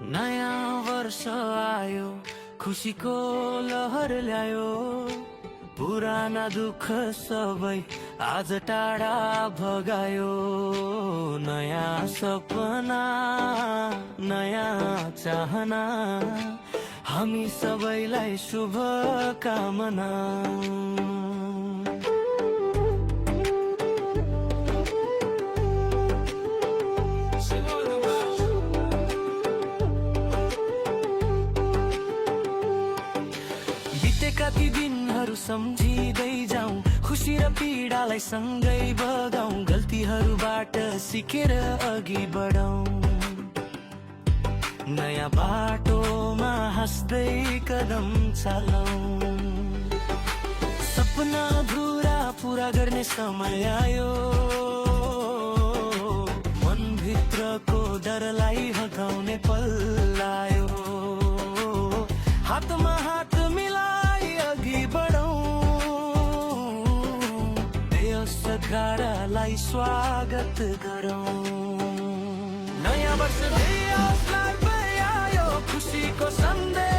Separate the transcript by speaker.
Speaker 1: नयाँ वर्ष आयो, खुसीको लहर ल्यायो। पुराना दुःख सबै आज टाढा भगायो। नयाँ सपना, नयाँ चाहना, हामी सबैलाई शुभकामना। बितेका ती दिनहरू सम्झिँदै जाउँ, खुसी र पीडालाई सँगै बगाउँ, गल्तीहरूबाट सिकेर अघि बढौँ। नयाँ बाटोमा हाँस्दै कदम चालौँ। सपना अधुरा पुरा गर्ने समय आयो, मनभित्रको डरलाई हटाउने पल आयो। हातमा हात मिलाई अघि बढौँ, यस गाडालाई स्वागत गरौँ। नयाँ वर्ष खुसीको सन्देश